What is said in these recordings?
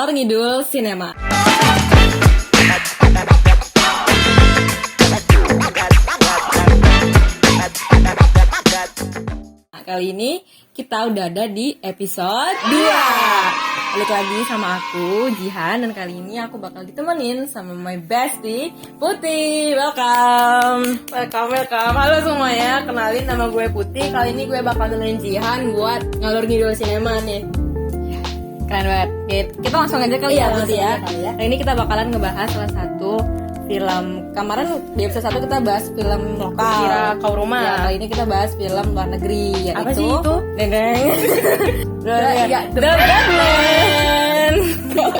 Ngalor Ngidul Sinema. Nah, kali ini kita udah ada di episode 2. Balik lagi sama aku, Jihan. Dan kali ini aku bakal ditemenin sama my bestie, Putih. Welcome. Halo semuanya, kenalin nama gue Putih. Kali ini gue bakal nemenin Jihan buat Ngalor Ngidul Sinema nih. Keren banget. Kita langsung aja kali ya, Putih ya. Nah, ini kita bakalan ngebahas salah satu film. Kemarin di episode 1 kita bahas film lokal, Kira Kau Rumah. Ya, kali ini kita bahas film luar negeri, yaitu Apa sih itu? Dendeng. The Batman.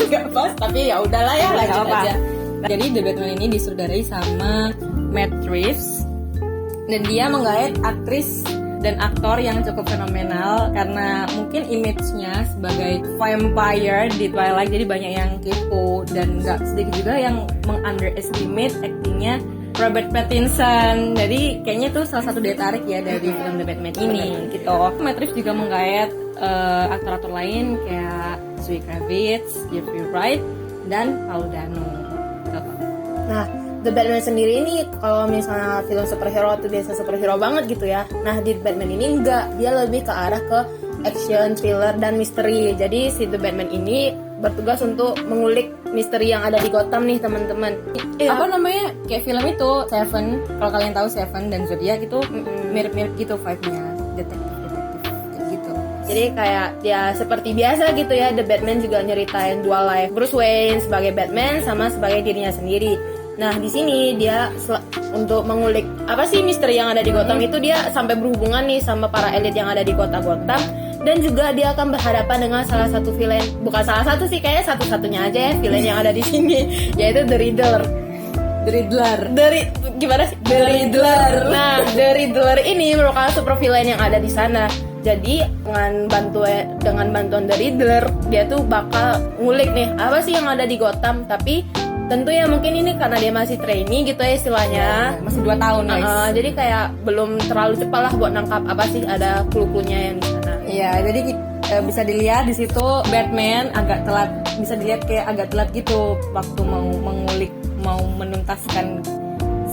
Gak pas, tapi ya udahlah ya, lanjut apa-apa. aja. Jadi The Batman ini disutradarai sama Matt Reeves, dan dia menggait aktris dan aktor yang cukup fenomenal karena mungkin image-nya sebagai vampire di Twilight, jadi banyak yang kepo dan nggak sedikit juga yang meng-underestimate actingnya Robert Pattinson. Jadi kayaknya itu salah satu daya tarik ya dari film The Batman ini gitu. Matt Reeves juga menggait aktor-aktor lain kayak Zoe Kravitz, Jeffrey Wright, dan Paul Dano. Nah, The Batman sendiri ini kalau misalnya film superhero itu biasa superhero banget gitu ya. Nah, di Batman ini enggak, dia lebih ke arah ke action, thriller, dan misteri. Jadi si The Batman ini bertugas untuk mengulik misteri yang ada di Gotham nih teman-teman. Apa namanya, kayak film itu Seven, kalau kalian tahu Seven dan Zodiac itu mirip-mirip gitu vibe-nya, detektif kayak gitu. Jadi kayak ya seperti biasa gitu ya, The Batman juga nyeritain dual life Bruce Wayne sebagai Batman sama sebagai dirinya sendiri. Nah, di sini dia untuk mengulik apa sih misteri yang ada di Gotham itu, dia sampai berhubungan nih sama para elit yang ada di kota Gotham, dan juga dia akan berhadapan dengan salah satu villain, bukan salah satu sih, kayaknya satu-satunya aja ya villain yang ada di sini, yaitu The Riddler. Gimana sih? The Riddler. Nah, The Riddler ini merupakan super villain yang ada di sana. Jadi dengan bantuan The Riddler, dia tuh bakal ngulik nih apa sih yang ada di Gotham, tapi tentunya mungkin ini karena dia masih trainee gitu ya istilahnya, Masih 2 tahun guys. jadi kayak belum terlalu cepat lah buat nangkap apa sih ada clue-cluenya yang di sana. Iya, jadi bisa dilihat di situ Batman agak telat, bisa dilihat kayak agak telat gitu waktu mau mengulik, mau menuntaskan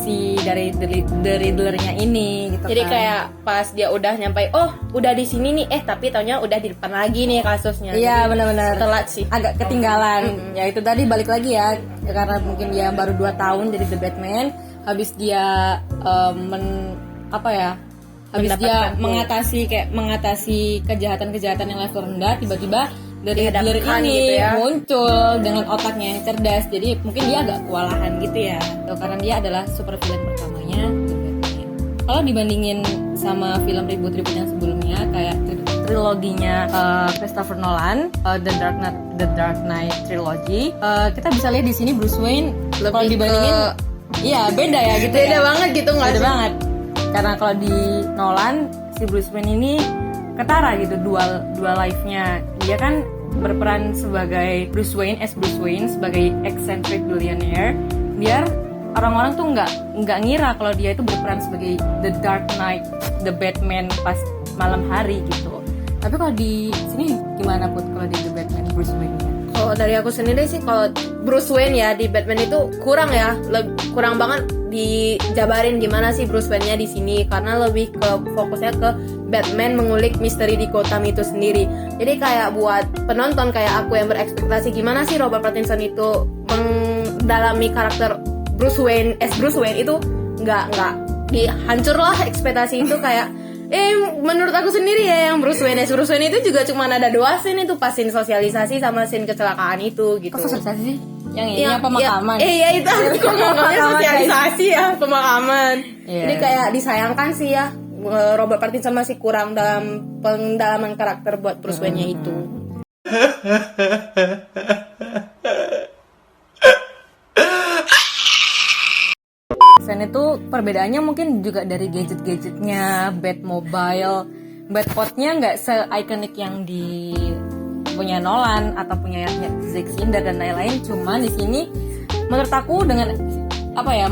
si dari The Riddler-nya ini gitu. Jadi kan. kayak pas dia udah nyampe, oh udah di sini nih, tapi taunya udah di depan lagi nih kasusnya. Iya, Jadi benar-benar telat sih. agak ketinggalan. Ya itu tadi balik lagi ya, karena mungkin dia baru 2 tahun jadi The Batman. Habis dia habis dia mengatasi kejahatan-kejahatan yang level rendah, tiba-tiba dari Riddler Dihadapkan ini gitu ya. muncul dengan otaknya yang cerdas. Jadi mungkin dia agak kewalahan gitu ya. Karena dia adalah super villain pertamanya The Batman. Kalau dibandingin sama film ribut-ribut yang sebelumnya kayak triloginya Christopher Nolan, The Dark Knight Trilogy, kita bisa lihat di sini Bruce Wayne kalau dibandingin iya beda ya gitu. Beda ya. banget gitu, nggak Beda sih? banget. Karena kalau di Nolan si Bruce Wayne ini ketara gitu dual life-nya. Dia kan berperan sebagai Bruce Wayne sebagai eccentric billionaire, biar orang-orang tuh nggak ngira kalau dia itu berperan sebagai The Dark Knight, The Batman pas malam hari gitu. Tapi kalau di sini gimana Put, kalau di The Batman Bruce Wayne? Kalau dari aku sendiri sih, kalau Bruce Wayne ya di Batman itu kurang ya, kurang banget dijabarin gimana sih Bruce Wayne-nya di sini, karena lebih ke fokusnya ke Batman mengulik misteri di Gotham itu sendiri. Jadi kayak buat penonton kayak aku yang berekspektasi gimana sih Robert Pattinson itu mendalami karakter Bruce Wayne itu nggak dihancur lah ekspektasi itu kayak menurut aku sendiri ya, yang Bruce Wayne itu juga cuma ada 2 scene itu, pas scene sosialisasi sama scene kecelakaan itu gitu. Kok sosialisasi sih? Yang ini apa pemakaman? Iya itu aku ngomongnya sosialisasi ya, pemakaman. Iya. Jadi kayak disayangkan sih ya, Robert Pattinson masih kurang dalam pendalaman karakter buat Bruce Wayne-nya itu. Selain itu perbedaannya mungkin juga dari gadget-gadgetnya, Batmobile, Batpodnya nggak se-ikonik yang di punya Nolan atau punya Zack Snyder dan lain-lain. Cuman di sini menurut aku dengan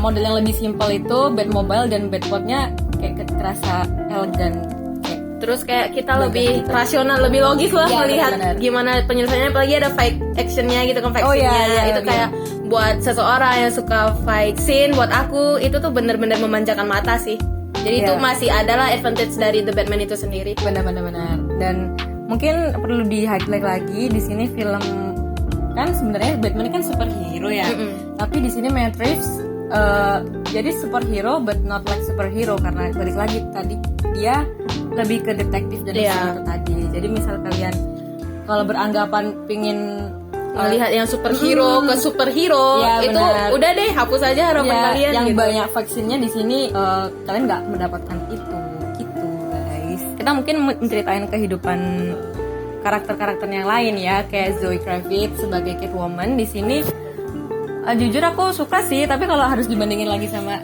model yang lebih simpel itu Batmobile dan Batpodnya kayak terasa elegan, kayak Terus kayak kita lebih rasional, lebih logis lah Iya, melihat benar-benar. gimana penyelesaiannya, apalagi ada fight actionnya gitu kan, fight Oh, iya, scene-nya. iya, Itu iya. kayak buat seseorang yang suka fight scene, buat aku itu tuh bener-bener memanjakan mata sih. Jadi itu Iya. masih adalah advantage dari The Batman itu sendiri. Benar. Dan mungkin perlu di highlight lagi di sini film, kan sebenarnya Batman kan superhero ya. Tapi di sini Matt Reeves jadi superhero but not like superhero, karena balik lagi tadi dia lebih ke detektif dan Iya. itu tadi. Jadi misal kalian kalau beranggapan pingin Melihat yang superhero ke superhero, Iya, itu benar. udah deh hapus aja harapan ya, kalian yang gitu. banyak vaksinnya di sini kalian nggak mendapatkan itu gitu guys. Kita mungkin menceritain kehidupan karakter-karakter yang lain ya, kayak Zoe Kravitz sebagai Catwoman di sini. Jujur aku suka sih, tapi kalau harus dibandingin lagi sama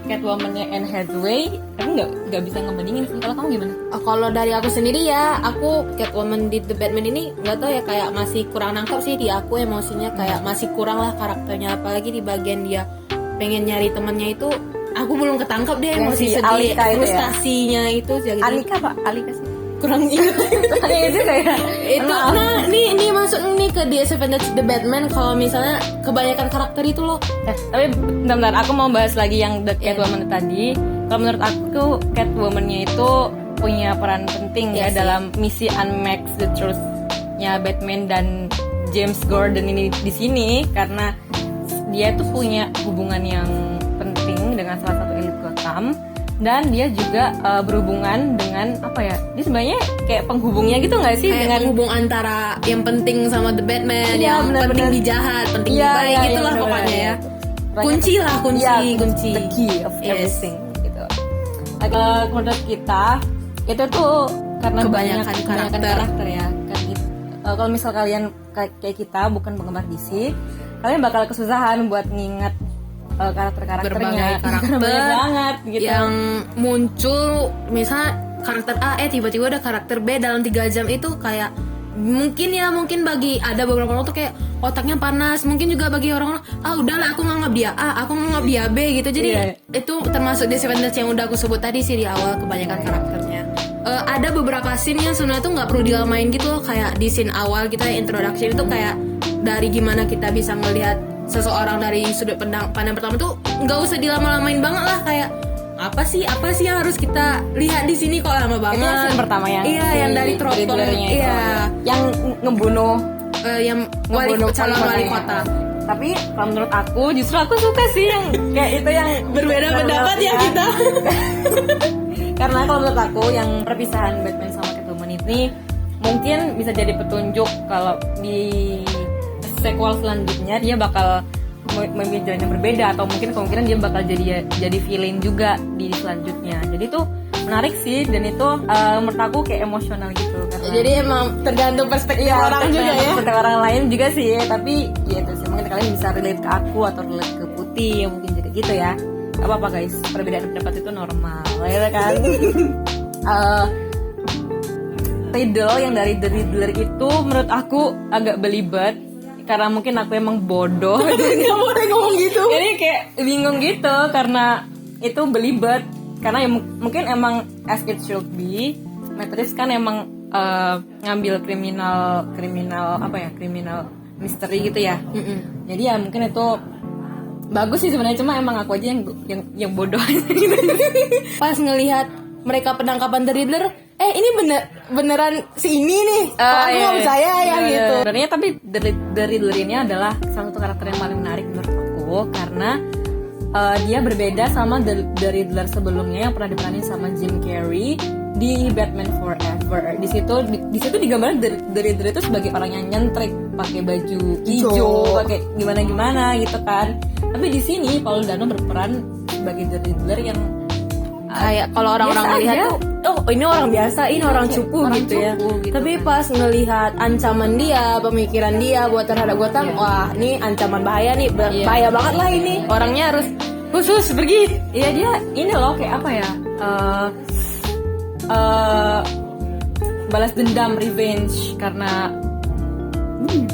Catwoman-nya Anne Hathaway, aku nggak bisa ngebandingin sih. Kalau kamu gimana? Kalau dari aku sendiri ya, aku Catwoman di The Batman ini nggak tahu ya, kayak masih kurang nangkep sih di aku, emosinya kayak masih kurang lah karakternya, apalagi di bagian dia pengen nyari temannya itu, aku belum ketangkep deh Yang emosi si sedih, Alika itu ya? frustasinya itu gitu. Alika apa? Alika sih. Kurang inget Itu kayak itu. Nah, ini masuk nih ke disadvantage The Batman kalau misalnya kebanyakan karakter itu loh. Tapi bentar, aku mau bahas lagi yang The Catwoman tadi. Kalau menurut aku Catwoman-nya itu punya peran penting Iya ya sih. dalam misi Unmask the Truth-nya Batman dan James Gordon ini di sini, karena dia tuh punya hubungan yang penting dengan salah satu elit Gotham, dan dia juga berhubungan dengan apa ya? Dia sebenarnya kayak penghubungnya gitu nggak sih, Kayak dengan penghubung antara yang penting sama The Batman, Iya, yang benar-benar. penting di jahat, penting Iya, di baik, iya, gitulah iya, pokoknya benar-benar. ya. Banyak- Kunci lah, kunci, Iya, kunci. the key of Yes. everything gitu. Menurut kita itu tuh karena Kebanyakan banyak karakter. ya. Kalau misal kalian kayak kita bukan penggemar DC, kalian bakal kesusahan buat ngingat karakter-karakternya. Berbagai Karena karakter banyak banget gitu. yang muncul, misalnya karakter A tiba-tiba ada karakter B dalam 3 jam, itu kayak mungkin bagi ada beberapa orang tuh kayak otaknya panas, mungkin juga bagi orang udahlah aku nganggap dia A, aku nganggap dia B gitu. Jadi Iya. itu termasuk disadvantage yang udah aku sebut tadi sih di awal, kebanyakan karakternya. Ada beberapa scene yang sebenarnya tuh nggak perlu dilamain gitu loh, kayak di scene awal kita introduction itu kayak dari gimana kita bisa melihat seseorang dari sudut pandang pertama tuh nggak usah dilama-lamain banget lah, kayak apa sih yang harus kita lihat di sini kok lama Itu banget. yang scene pertama yang iya si yang dari Tropper, Riddler-nya itu. iya Yang ngebunuh yang calon wali kota. Tapi kalau menurut aku justru aku suka sih yang kayak itu yang Berbeda pendapat ya kita. Karena kalau menurut aku yang perpisahan Batman sama Catwoman ini mungkin bisa jadi petunjuk kalau di sequel selanjutnya dia bakal memilih jalan yang berbeda, atau mungkin kemungkinan dia bakal jadi villain juga di selanjutnya. Jadi itu menarik sih, dan itu menurut aku kayak emosional gitu. Karena Jadi emang tergantung perspektif iya, orang juga ya. seperti orang lain juga sih, tapi ya itu sih mungkin kalian bisa relate ke aku atau relate ke Putih, mungkin juga gitu ya. Gak apa-apa guys, perbedaan pendapat itu normal ya kan. Riddle yang dari The Riddler itu menurut aku agak belibet, karena mungkin aku emang bodoh. Nggak boleh ngomong gitu. Jadi kayak bingung gitu karena itu belibet, karena ya mungkin emang as it should be. Matt Reeves kan emang ngambil kriminal misteri gitu ya. Jadi ya mungkin itu bagus sih sebenarnya, cuma emang aku aja yang bodoh gitu. Pas ngelihat mereka penangkapan The Riddler, ini beneran si ini nih. Aku nggak percaya ya gitu. Sebenarnya tapi The Riddler ini adalah salah satu karakter yang paling menarik menurut aku, karena dia berbeda sama The Riddler sebelumnya yang pernah diperanin sama Jim Carrey di Batman Forever. Di situ digambarkan The Riddler itu sebagai orang yang nyentrik, pakai baju hijau, pakai gimana gitu kan. Tapi di sini Paul Dano berperan sebagai The Riddler yang Kayak kalau orang-orang biasa melihat aja. tuh, ini orang biasa, ini orang cupu orang gitu ya. cupu gitu Tapi kan. pas ngelihat ancaman dia, pemikiran dia buat terhadap Gotham, wah ini ancaman bahaya nih, bahaya banget lah ini. Orangnya harus khusus pergi. Iya, dia ini loh kayak apa ya, balas dendam, revenge, karena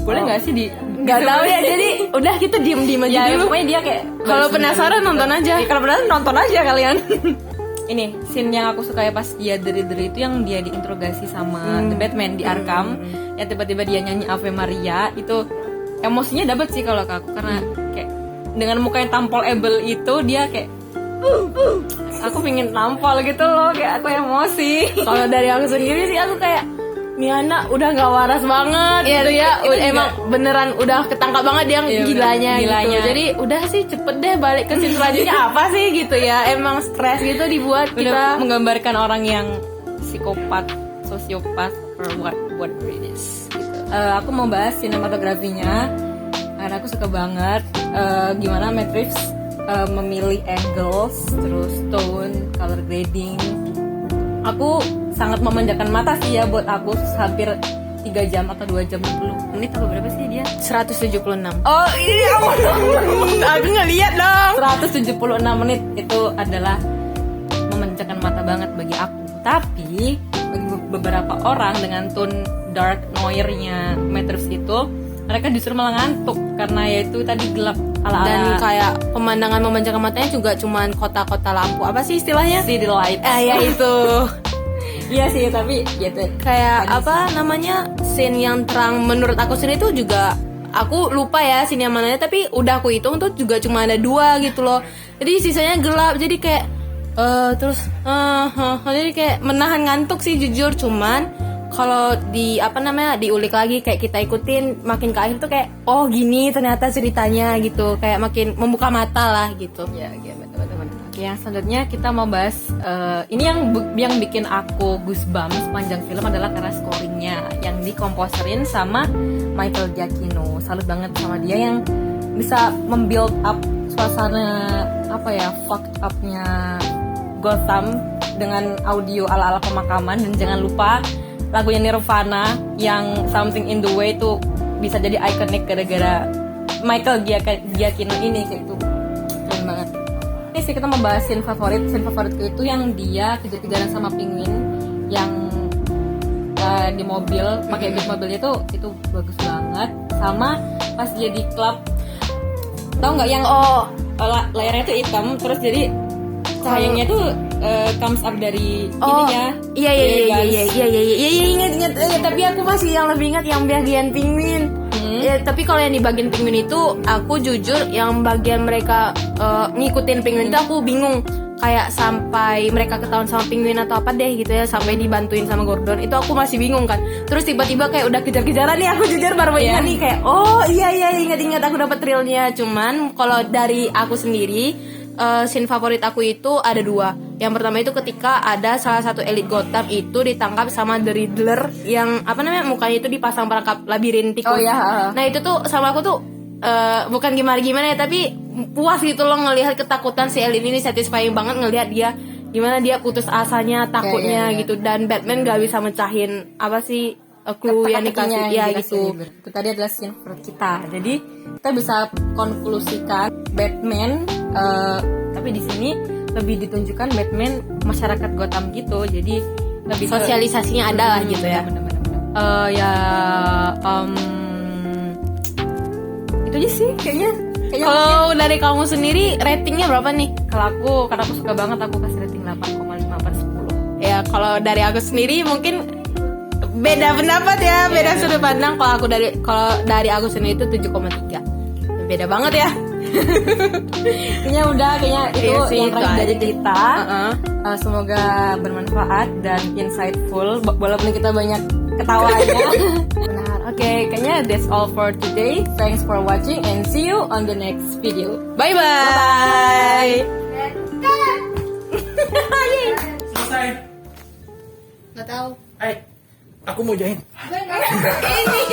boleh nggak sih di Gak tahu ya, jadi udah kita diem aja ya dulu. pokoknya dia kayak Kalau balas penasaran dendam nonton gitu. aja. Ya, kalau penasaran nonton aja kalian. ini scene yang aku suka ya pas dia deri-deri itu yang dia diinterogasi sama The Batman di Arkham, yang tiba-tiba dia nyanyi Ave Maria, itu emosinya dapet sih kalau ke aku, karena kayak dengan muka yang tampol-able itu dia kayak aku pengen tampol gitu loh, kayak aku emosi. Kalau dari aku sendiri sih aku kayak nih anak udah nggak waras banget gitu ya, emang beneran udah ketangkap banget dia gilanya gitu. Jadi udah sih cepet deh balik ke scene selanjutnya apa sih gitu ya, emang stres gitu dibuat kita menggambarkan orang yang psikopat, sosiopat, or whatever it is gitu. Aku mau bahas sinematografinya karena aku suka banget gimana Matt Reeves memilih angles, terus tone, color grading. Aku sangat memanjakan mata sih ya, buat aku hampir 3 jam atau 2 jam 60 menit atau berapa sih dia? 176. Oh iya, Aku ngeliat dong. 176 menit itu adalah memanjakan mata banget bagi aku. Tapi bagi beberapa orang dengan tone dark noir-nya Matt Reeves itu, mereka justru malah ngantuk karena yaitu tadi gelap ala-ala. Dan kayak pemandangan memanjakan matanya juga cuman kota-kota lampu, apa sih istilahnya? City light. Ya itu. Iya sih, tapi ya kayak apa namanya, scene yang terang menurut aku sendiri itu juga aku lupa ya scene yang mananya, tapi udah aku hitung tuh juga cuma ada 2 gitu loh. Jadi sisanya gelap, jadi kayak jadi kayak menahan ngantuk sih jujur. Cuman kalau diulik lagi kayak kita ikutin makin ke akhir tuh kayak oh gini ternyata ceritanya gitu, kayak makin membuka mata lah gitu. Ya betul. Oke, yang selanjutnya kita mau bahas ini yang bikin aku goosebumps sepanjang film adalah karena scoringnya yang dikomposerin sama Michael Giacchino. Salut banget sama dia yang bisa membuild up suasana fucked up-nya Gotham dengan audio ala-ala pemakaman. Dan jangan lupa lagunya Nirvana yang Something in the Way itu bisa jadi ikonik gara-gara Michael Giacchino ini, kayak itu keren banget. Ini sih kita membahas scene favoritku itu yang dia kejar-kejaran sama penguin yang di mobil, pakai beat mobilnya itu bagus banget. Sama pas dia di klub, tau nggak yang layarnya tuh hitam, terus jadi cahayanya tuh comes up dari ininya. Iya ingat. Tapi aku masih yang lebih ingat yang bagian penguin. Ya, tapi kalau yang di bagian penguin itu aku jujur yang bagian mereka ngikutin penguin itu aku bingung, kayak sampai mereka ketahuan sama penguin atau apa deh gitu ya, sampai dibantuin sama Gordon itu aku masih bingung kan. Terus tiba-tiba kayak udah kejar-kejaran nih, aku jujur baru ingat nih kayak ingat aku dapat thrillnya. Cuman kalau dari aku sendiri scene favorit aku itu ada 2. Yang pertama itu ketika ada salah satu elit Gotham itu ditangkap sama The Riddler yang mukanya itu dipasang perangkap labirin tikus. Nah itu tuh sama aku tuh bukan gimana ya, tapi puas gitu loh ngelihat ketakutan si elit ini, satisfying banget ngelihat dia gimana dia putus asanya, takutnya gitu. Dan Batman gak bisa mecahin clue yang dikasih gitu. Itu tadi adalah scene favorit kita. Jadi kita bisa konklusikan Batman, tapi di sini lebih ditunjukkan Batman masyarakat Gotham gitu. Jadi lebih sosialisasinya ada lah gitu ya. Bener. Itu aja sih kayaknya. Kalau dari kamu sendiri ratingnya berapa nih? Kalau aku, karena aku suka banget, aku kasih rating 8,5/10. Ya kalau dari aku sendiri mungkin beda pendapat ya, beda sudut pandang. Kalau dari aku sendiri itu 7,3. Beda banget ya. Kayaknya itu sih, yang terakhir dari kita. Semoga bermanfaat dan insightful walaupun kita banyak ketawanya. Benar. Oke, kayaknya that's all for today. Thanks for watching and see you on the next video. Bye bye. Selesai. Nggak tahu. Aku mau join. Ini.